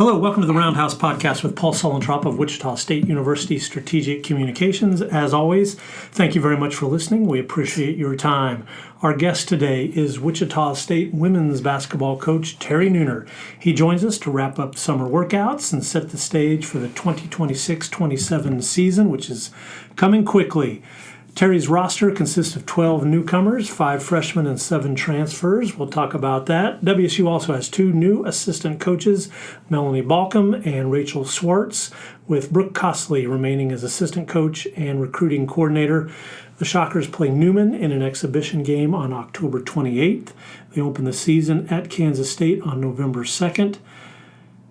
Hello, welcome to the Roundhouse podcast with Paul Sulentrop of Wichita State University Strategic Communications. As always, thank you very much for listening. We appreciate your time. Our guest today is Wichita State women's basketball coach Terry Nooner. He joins us to wrap up summer workouts and set the stage for the 2026-27 season, which is coming quickly. Terry's roster consists of 12 newcomers, 5 freshmen, and 7 transfers. We'll talk about that. WSU also has 2 new assistant coaches, Melanie Balcom and Rachel Swartz, with Brooke Costley remaining as assistant coach and recruiting coordinator. The Shockers play Newman in an exhibition game on October 28th. They open the season at Kansas State on November 2nd.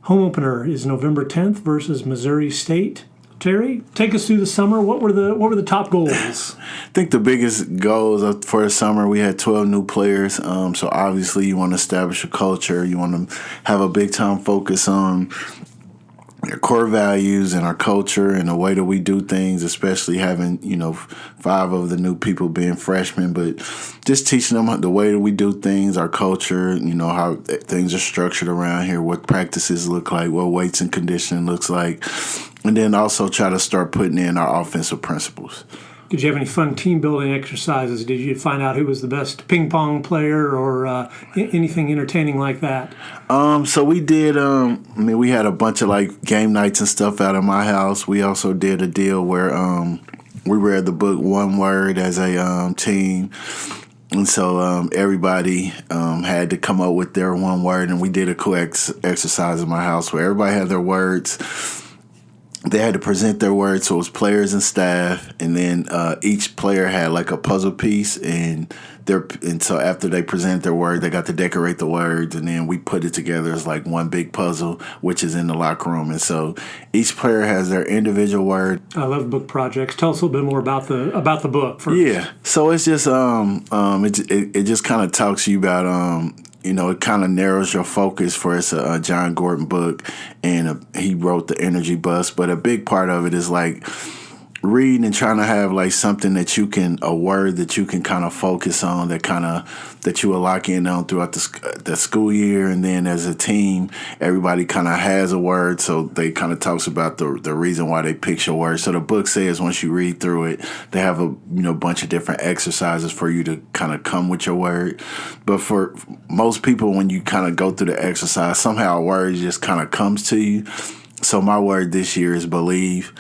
Home opener is November 10th versus Missouri State. Terry, take us through the summer. What were the top goals? I think the biggest goals for the summer, we had 12 new players. So obviously you want to establish a culture. You want to have a big-time focus on your core values and our culture and the way that we do things, especially having, 5 of the new people being freshmen, but just teaching them the way that we do things, our culture, how things are structured around here, what practices look like, what weights and conditioning looks like, and then also try to start putting in our offensive principles. Did you have any fun team-building exercises? Did you find out who was the best ping pong player or anything entertaining like that? So we did, we had a bunch of game nights and stuff out of my house. We also did a deal where we read the book One Word as a team. And so everybody had to come up with their one word, and we did a cool exercise in my house where everybody had their words. They had to present their words, so it was players and staff, and then each player had a puzzle piece, and so after they presented their word, they got to decorate the words, and then we put it together as one big puzzle, which is in the locker room. And so each player has their individual word. I love book projects. Tell us a little bit more about the book first. Yeah, so it's just it just kind of talks to you about it kind of narrows your focus for it's a John Gordon book, and he wrote The Energy Bus. But a big part of it is reading and trying to have something that a word that you can kind of focus on that you will lock in on throughout the school year. And then as a team, everybody kind of has a word, so they kind of talks about the reason why they picked your word. So the book says once you read through it, they have a bunch of different exercises for you to kind of come with your word. But for most people, when you kind of go through the exercise, somehow a word just kind of comes to you. So my word this year is believe.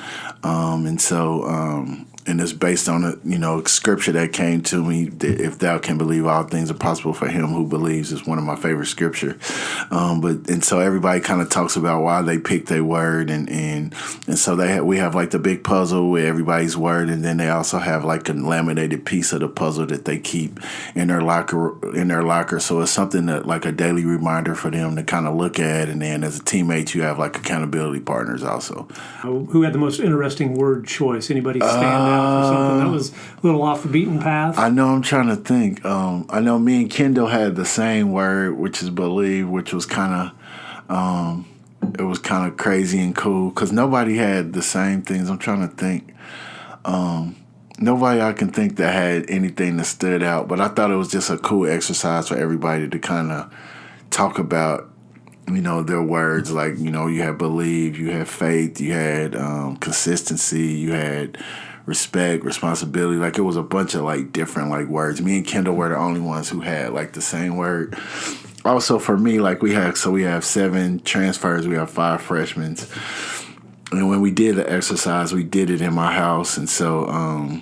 And it's based on a scripture that came to me. If thou can believe, all things are possible for him who believes, is one of my favorite scripture. So everybody kind of talks about why they picked their word, and so we have the big puzzle with everybody's word, and then they also have a laminated piece of the puzzle that they keep in their locker. So it's something that a daily reminder for them to kind of look at, and then as a teammate, you have accountability partners also. Who had the most interesting word choice? Anybody stand out for something that was a little off the beaten path? I know, I'm trying to think. I know me and Kendall had the same word, which is believe, which was kind of it was kind of crazy and cool because nobody had the same things. I'm trying to think. Nobody I can think that had anything that stood out, but I thought it was just a cool exercise for everybody to kind of talk about their words. You had believe, you had faith, you had consistency, you had respect, responsibility. It was a bunch of different words. Me and Kendall were the only ones who had the same word. Also for me, we have 7 transfers, we have 5 freshmen. And when we did the exercise, we did it in my house. And so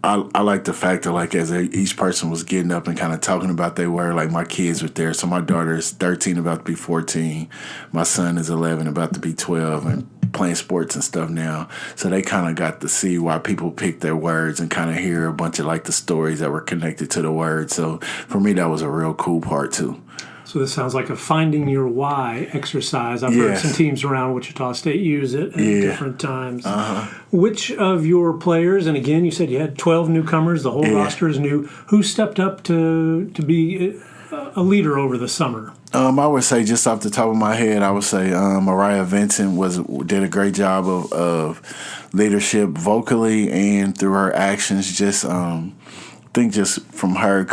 I like the fact that as each person was getting up and kind of talking about their word, my kids were there. So my daughter is 13, about to be 14. My son is 11, about to be 12, and playing sports and stuff now. So they kind of got to see why people pick their words and kind of hear a bunch of the stories that were connected to the word. So for me, that was a real cool part too. So this sounds like a finding your why exercise. I've heard some teams around Wichita State use it at different times. Uh-huh. Which of your players, and again, you said you had 12 newcomers, the whole roster is new, who stepped up to be a leader over the summer? I would say, just off the top of my head, I would say Ma'Riya Vincent did a great job of leadership vocally and through her actions, just think just from her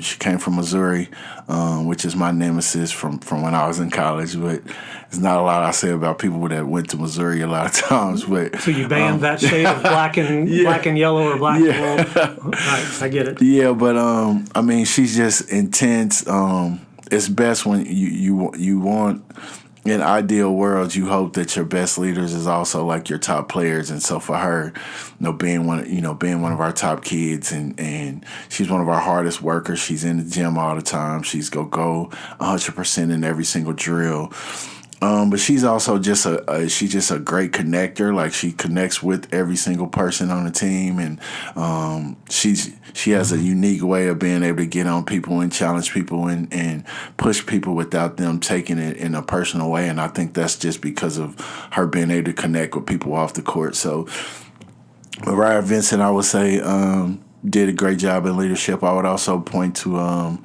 she came from Missouri, which is my nemesis from when I was in college. But there's not a lot I say about people that went to Missouri a lot of times. But so you banned that shade of black and black and yellow or black and gold. Right, I get it. Yeah, but I mean, she's just intense. It's best when you want. In ideal worlds, you hope that your best leaders is also like your top players, and so for her, being one of our top kids, and she's one of our hardest workers. She's in the gym all the time. She's go 100% in every single drill. But she's also just she's just a great connector. Like she connects with every single person on the team, and she has a unique way of being able to get on people and challenge people and push people without them taking it in a personal way. And I think that's just because of her being able to connect with people off the court. So Ma'Riya Vincent, I would say, did a great job in leadership. I would also point to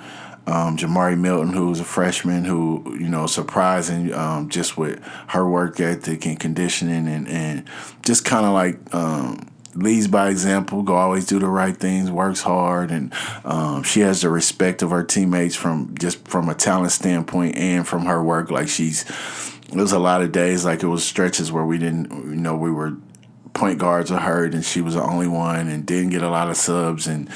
Mari Milton, who's a freshman, who, surprising just with her work ethic and conditioning and just kind of like leads by example, always do the right things, works hard, and she has the respect of her teammates from a talent standpoint and from her work. Like it was a lot of days, like it was stretches where we didn't, we were point guards are hurt and she was the only one and didn't get a lot of subs and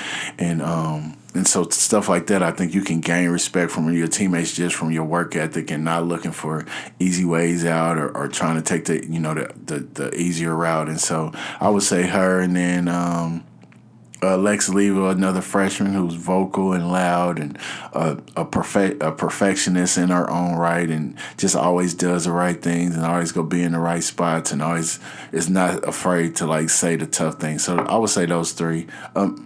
so stuff like that, I think you can gain respect from your teammates just from your work ethic and not looking for easy ways out or trying to take the easier route. And so I would say her, and then Lex Leva, another freshman who's vocal and loud and a perfectionist in her own right, and just always does the right things and always go be in the right spots and always is not afraid to like say the tough things. So I would say those three.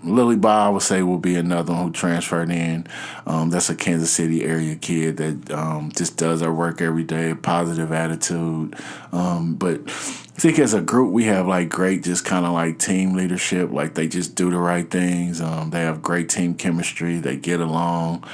Lily Ba, I would say, will be another one who transferred in. That's a Kansas City area kid that just does her work every day, positive attitude. But I think as a group we have like great just kind of like team leadership. Like they just do the right things. They have great team chemistry. They get along.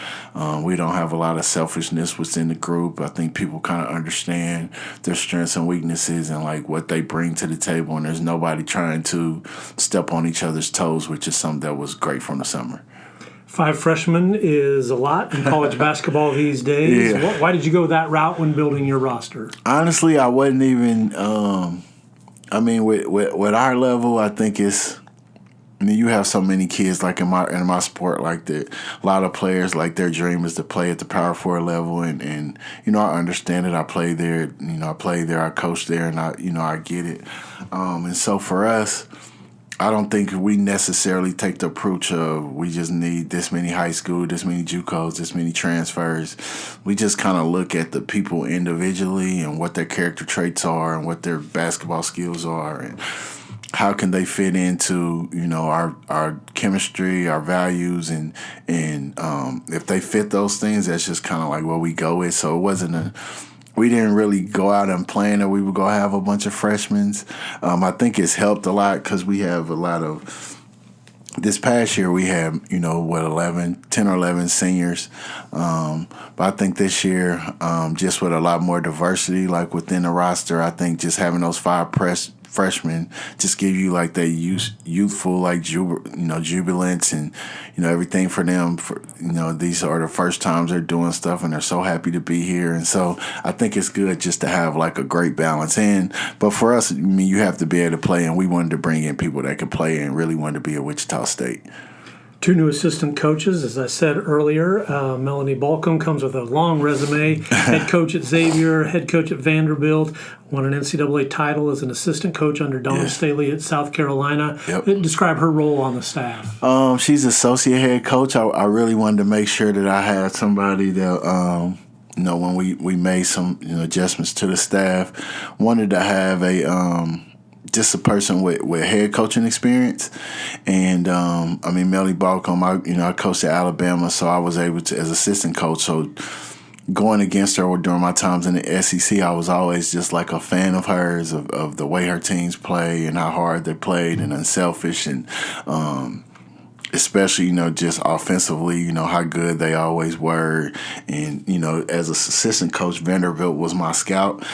We don't have a lot of selfishness within the group. I think people kind of understand their strengths and weaknesses and like what they bring to the table. And there's nobody trying to step on each other's toes, which is something that was great from the summer. 5 freshmen is a lot in college basketball these days. Yeah. Why did you go that route when building your roster? Honestly, I wasn't even. With our level, I think it's. You have so many kids like in my sport like that. A lot of players like their dream is to play at the Power 4 level, and I understand it. I played there. I played there. I coached there, and I get it. And so for us, I don't think we necessarily take the approach of we just need this many high school, this many JUCOs, this many transfers. We just kind of look at the people individually and what their character traits are and what their basketball skills are and how can they fit into our chemistry, our values, and if they fit those things, that's just kind of like what we go with. So it wasn't we didn't really go out and plan that we would go have a bunch of freshmen. I think it's helped a lot because we have a lot of. This past year we had 10 or 11 seniors, but I think this year just with a lot more diversity, like within the roster, I think just having those 5 freshmen just give you like that youthful like jubilance and everything for them. These are the first times they're doing stuff and they're so happy to be here, and so I think it's good just to have like a great balance. But for us, you have to be able to play, and we wanted to bring in people that could play and really wanted to be at Wichita State. 2 new assistant coaches, as I said earlier. Melanie Balcom comes with a long resume. Head coach at Xavier, head coach at Vanderbilt, won an NCAA title as an assistant coach under Donna Staley at South Carolina. Yep. Describe her role on the staff. She's associate head coach. I really wanted to make sure that I had somebody that when we made some adjustments to the staff, wanted to have just a person with head coaching experience. And Melanie Balcom, I coached at Alabama, so I was able to, as assistant coach, so going against her during my times in the SEC, I was always just like a fan of hers, of the way her teams play and how hard they played and unselfish, and especially, just offensively, how good they always were. And, as an assistant coach, Vanderbilt was my scout.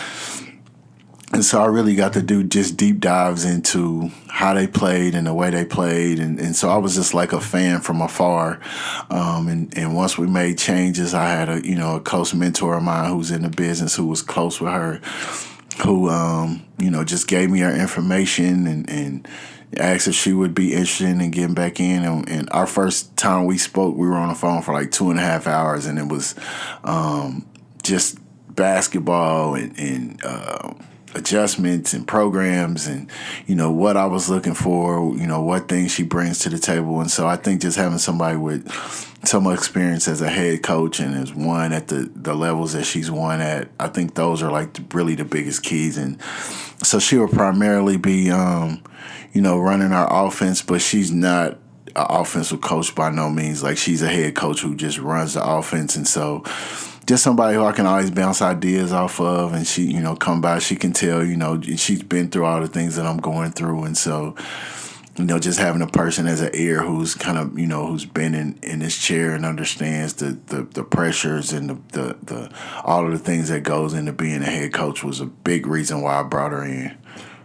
And so I really got to do just deep dives into how they played and the way they played. And so I was just like a fan from afar. And once we made changes, I had a close mentor of mine who's in the business, who was close with her, who, just gave me her information and asked if she would be interested in getting back in. And our first time we spoke, we were on the phone for like 2.5 hours, and it was just basketball and adjustments and programs and, what I was looking for, what things she brings to the table. And so I think just having somebody with so much experience as a head coach and has won at the levels that she's won at, I think those are like really the biggest keys. And so she will primarily be, running our offense, but she's not an offensive coach by no means. Like, she's a head coach who just runs the offense. And so just somebody who I can always bounce ideas off of, and she, come by, she can tell, she's been through all the things that I'm going through. And so, just having a person as an ear who's kind of, who's been in this chair and understands the pressures and the all of the things that goes into being a head coach was a big reason why I brought her in.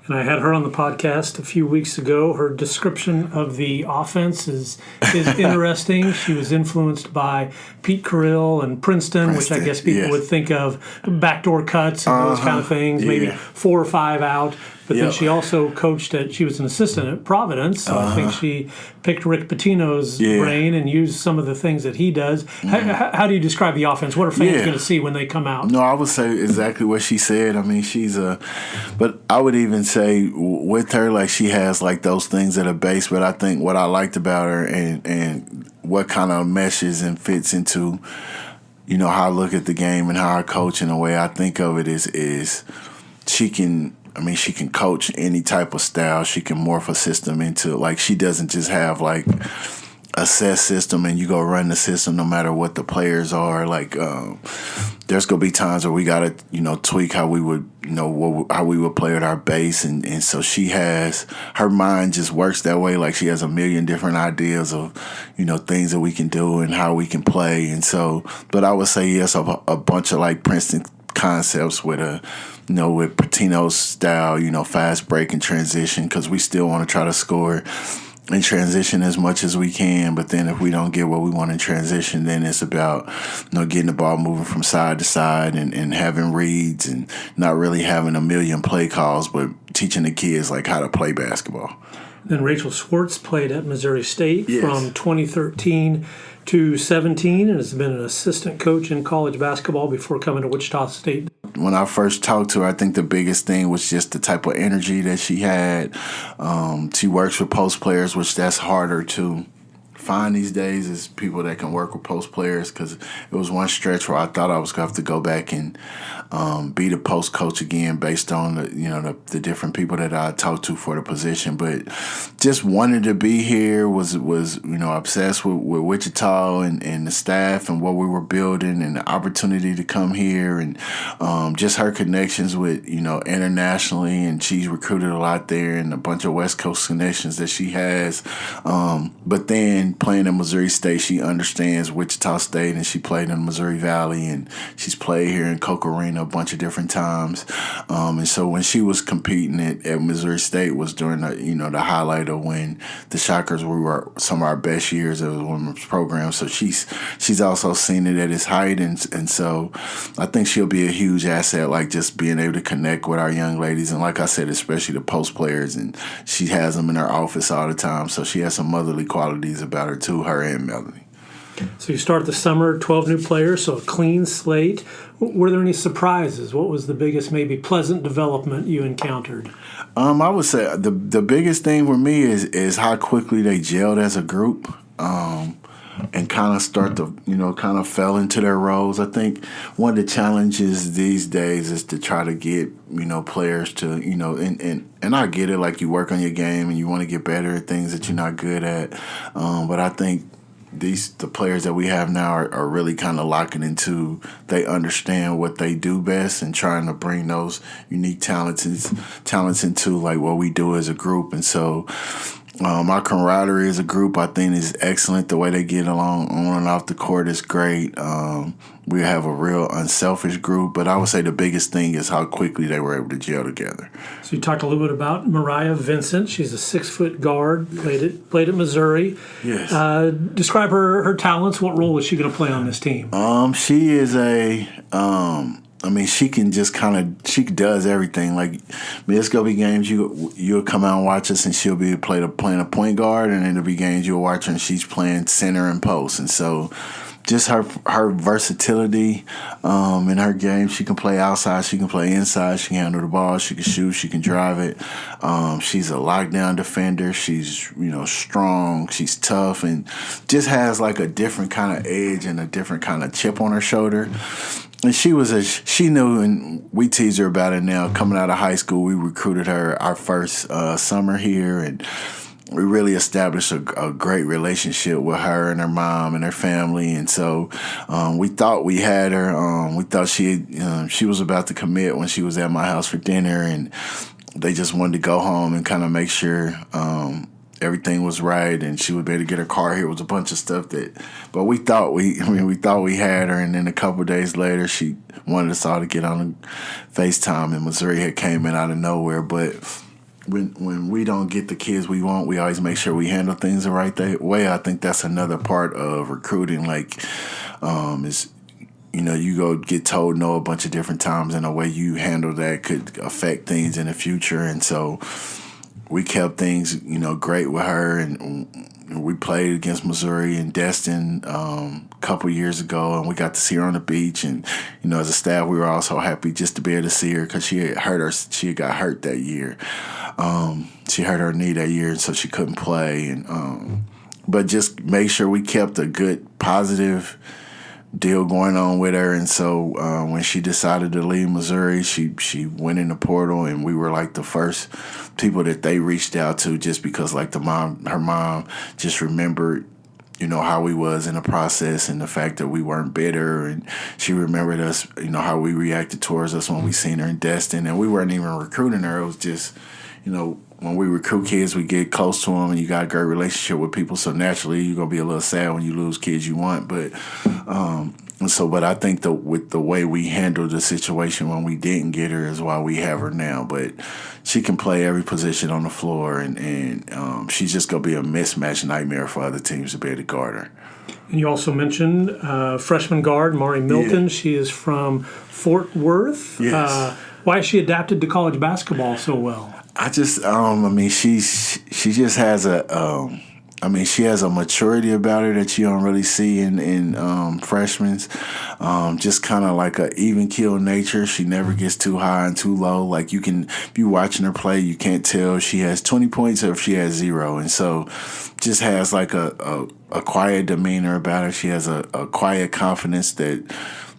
And I had her on the podcast a few weeks ago. Her description of the offense is interesting. She was influenced by Pete Carrill and Princeton, which I guess people would think of backdoor cuts and those kind of things, maybe 4 or 5 out. But then she also she was an assistant at Providence, so I think she picked Rick Pitino's brain and used some of the things that he does. How do you describe the offense? What are fans going to see when they come out? No, I would say exactly what she said. I mean, but I would even say with her, like, she has like those things at a base, but I think what I liked about her and what kind of meshes and fits into, how I look at the game and how I coach, and the way I think of it is she can coach any type of style. She can morph a system into, like, she doesn't just have like a set system and you go run the system no matter what the players are. Like, there's gonna be times where we gotta, tweak how we would, how we would play with our base, and so her mind just works that way. Like, she has a million different ideas of, things that we can do and how we can play. And so, but I would say yes, a bunch of like Princeton concepts with with Pitino's style, fast break and transition, because we still want to try to score in transition as much as we can. But then if we don't get what we want in transition, then it's about, getting the ball moving from side to side and having reads and not really having a million play calls, but teaching the kids like how to play basketball. Then Rachel Swartz played at Missouri State from 2013 to 17 and has been an assistant coach in college basketball before coming to Wichita State. When I first talked to her, I think the biggest thing was just the type of energy that she had. She works with post players, which that's harder to find these days, is people that can work with post players, because it was one stretch where I thought I was going to have to go back and be the post coach again based on the different people that I talked to for the position. But just wanted to be here, was obsessed with Wichita and the staff and what we were building and the opportunity to come here, and just her connections with internationally, and she's recruited a lot there, and a bunch of West Coast connections that she has. But then playing at Missouri State, she understands Wichita State, and she played in Missouri Valley, and she's played here in Coke Arena a bunch of different times. And so when she was competing at Missouri State was during the highlight of when the Shockers were some of our best years as a women's program. So she's also seen it at its height, and so I think she'll be a huge asset, like just being able to connect with our young ladies, and like I said, especially the post players, and she has them in her office all the time. So she has some motherly qualities about her too, her and Melanie. So you start the summer, 12 new players, so a clean slate. Were there any surprises? What was the biggest, maybe pleasant development you encountered? I would say the biggest thing for me is how quickly they gelled as a group, and kind of start to, kind of fell into their roles. I think one of the challenges these days is to try to get, players to, and I get it, like you work on your game and you want to get better at things that you're not good at. But I think the players that we have now are really kind of locking into, they understand what they do best and trying to bring those unique talents into like what we do as a group. And so Our camaraderie as a group, I think, is excellent. The way they get along on and off the court is great. We have a real unselfish group, but I would say the biggest thing is how quickly they were able to gel together. So you talked a little bit about Ma'Riya Vincent. She's a 6-foot guard, played at Missouri. Yes. Describe her talents. What role is she going to play on this team? She is she can just she does everything. Like, there's gonna be games you'll come out and watch us, and she'll be playing a point guard, and then there'll be games you'll watch her and she's playing center and post. And so, just her versatility in her game. She can play outside, she can play inside, she can handle the ball, she can shoot, she can drive it. She's a lockdown defender. She's strong, she's tough, and just has like a different kind of edge and a different kind of chip on her shoulder. And she knew, and we tease her about it now. Coming out of high school, we recruited her our first summer here, and we really established a great relationship with her and her mom and her family. And so we thought we had her. We thought she was about to commit when she was at my house for dinner, and they just wanted to go home and kind of make sure everything was right, and she would be able to get her car here. It was a bunch of stuff but we thought we had her, and then a couple of days later, she wanted us all to get on FaceTime, and Missouri had came in out of nowhere. But when we don't get the kids we want, we always make sure we handle things the right way. I think that's another part of recruiting. Like, you go get told no a bunch of different times, and the way you handle that could affect things in the future. And so we kept things, great with her, and we played against Missouri in Destin a couple years ago, and we got to see her on the beach. And as a staff, we were also happy just to be able to see her because she had got hurt that year. She hurt her knee that year, and so she couldn't play. And but just make sure we kept a good, positive deal going on with her. And so when she decided to leave Missouri, she went in the portal, and we were like the first people that they reached out to, just because like her mom just remembered how we was in the process, and the fact that we weren't bitter, and she remembered us, how we reacted towards us when we seen her in Destin. And we weren't even recruiting her. It was just when we recruit kids, we get close to them, and you got a great relationship with people, so naturally you're going to be a little sad when you lose kids you want. But I think with the way we handled the situation when we didn't get her is why we have her now. But she can play every position on the floor, and she's just going to be a mismatch nightmare for other teams to be able to guard her. And you also mentioned freshman guard Mari Milton. Yeah. She is from Fort Worth. Yes. Why has she adapted to college basketball so well? I just, she just has she has a maturity about her that you don't really see in freshmen. Just kind of like a even keel nature. She never gets too high and too low. Like, if you're watching her play, you can't tell if she has 20 points or if she has 0. And so just has like a quiet demeanor about her. She has a quiet confidence that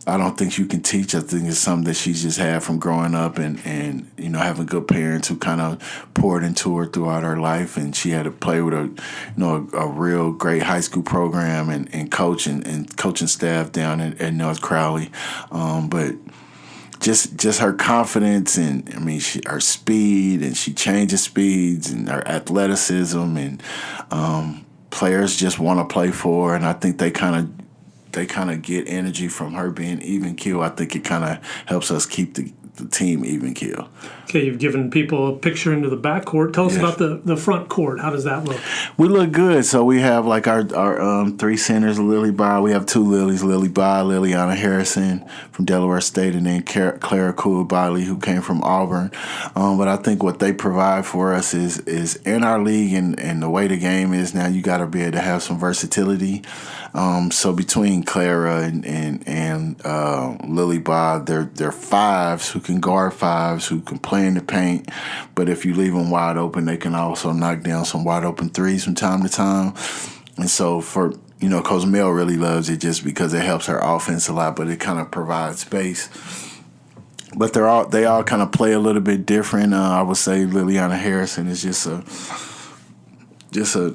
I don't think you can teach. I think it's something that she's just had from growing up and having good parents who kind of poured into her throughout her life. And she had to play with a real great high school program and coach and coaching staff down at North Crowley. But just her confidence and her speed, and she changes speeds, and her athleticism, and players just want to play for her. And I think they kind of get energy from her being even keel. I think it kind of helps us keep the team even keel. Okay, you've given people a picture into the backcourt. Tell us about the front court. How does that look? We look good. So we have like our 3 centers, Lily By. We have 2 Lilies, Lily By, Liliana Harrison from Delaware State, and then Clara Koulibaly, who came from Auburn. But I think what they provide for us is in our league and the way the game is now, you got to be able to have some versatility. So between Clara and Lily Bob, they're 5s who can guard 5s, who can play in the paint. But if you leave them wide open, they can also knock down some wide open 3s from time to time. And so Coach Mel really loves it just because it helps her offense a lot, but it kind of provides space. But they all kind of play a little bit different. I would say Liliana Harrison is just a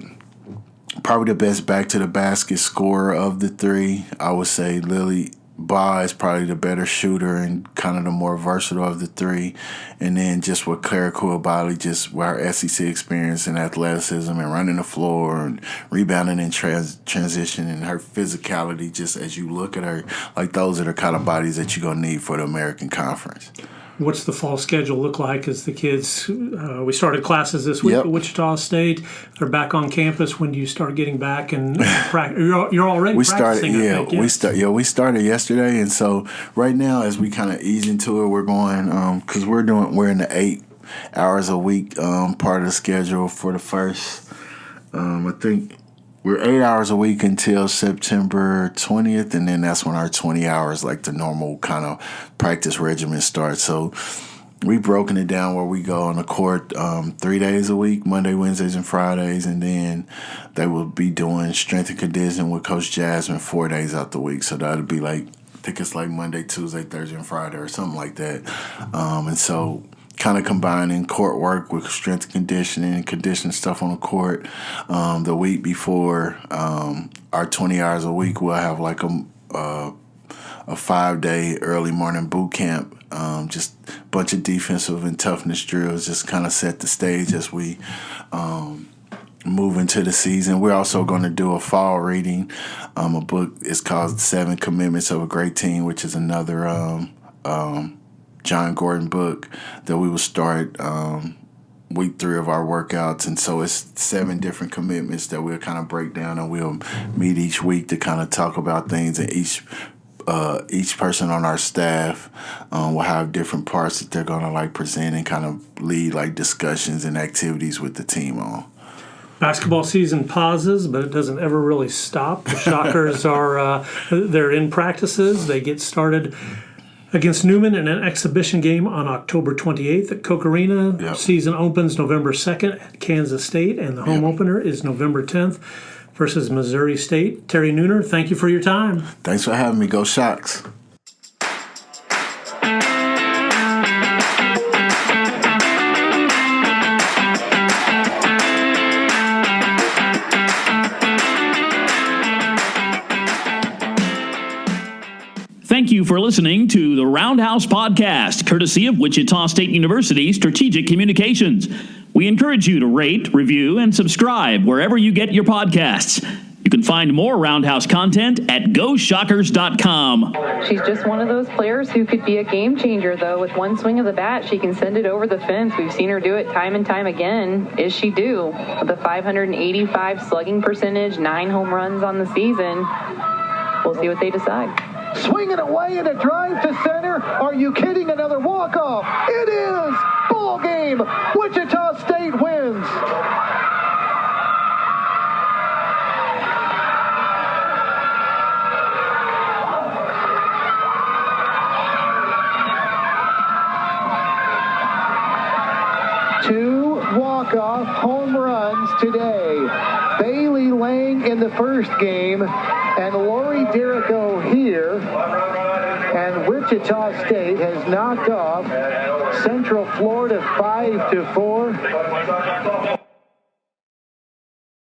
probably the best back to the basket scorer of the 3. I would say Lily Ba is probably the better shooter and kind of the more versatile of the three. And then just with Claire Koulibaly, just with her SEC experience and athleticism and running the floor and rebounding and transition and her physicality, just as you look at her, like those are the kind of bodies that you're going to need for the American Conference. What's the fall schedule look like as the kids, we started classes this week at Wichita State. They're back on campus. When do you start getting back and practice? You're already practicing, I think, yes. We started yesterday. And so right now, as we kind of ease into it, we're going, because we're in the 8 hours a week part of the schedule for the first, I think, we're 8 hours a week until September 20th, and then that's when our 20 hours, like the normal kind of practice regimen starts. So we've broken it down where we go on the court 3 days a week, Monday, Wednesdays, and Fridays, and then they will be doing strength and conditioning with Coach Jasmine 4 days out the week. So that'll be like, I think it's like Monday, Tuesday, Thursday, and Friday or something like that. And so kind of combining court work with strength and conditioning stuff on the court. The week before our 20 hours a week, we'll have like a 5-day early morning boot camp. Just a bunch of defensive and toughness drills, just kind of set the stage as we move into the season. We're also going to do a fall reading. A book is called 7 Commitments of a Great Team, which is another John Gordon book that we will start week 3 of our workouts. And so it's 7 different commitments that we'll kind of break down, and we'll meet each week to kind of talk about things. And each person on our staff will have different parts that they're going to like present and kind of lead like discussions and activities with the team on. Basketball season pauses, but it doesn't ever really stop. The Shockers they're in practices. They get started against Newman in an exhibition game on October 28th at Koch Arena. Yep. Season opens November 2nd at Kansas State, and the home opener is November 10th versus Missouri State. Terry Nooner, thank you for your time. Thanks for having me. Go Shocks. Thank you for listening to the Roundhouse podcast, courtesy of Wichita State University Strategic Communications. We encourage you to rate, review, and subscribe wherever you get your podcasts. You can find more Roundhouse content at GoShockers.com. She's just one of those players who could be a game changer, though. With one swing of the bat, she can send it over the fence. We've seen her do it time and time again. Is she due? With a 585 slugging percentage, 9 home runs on the season. We'll see what they decide. Swinging away in a drive to center. Are you kidding? Another walk-off. It is! Ball game. Wichita State wins. Two walk-off home runs today. Bailey Lang in the first game, and Lori Derrico here. And Wichita State has knocked off Central Florida 5-4.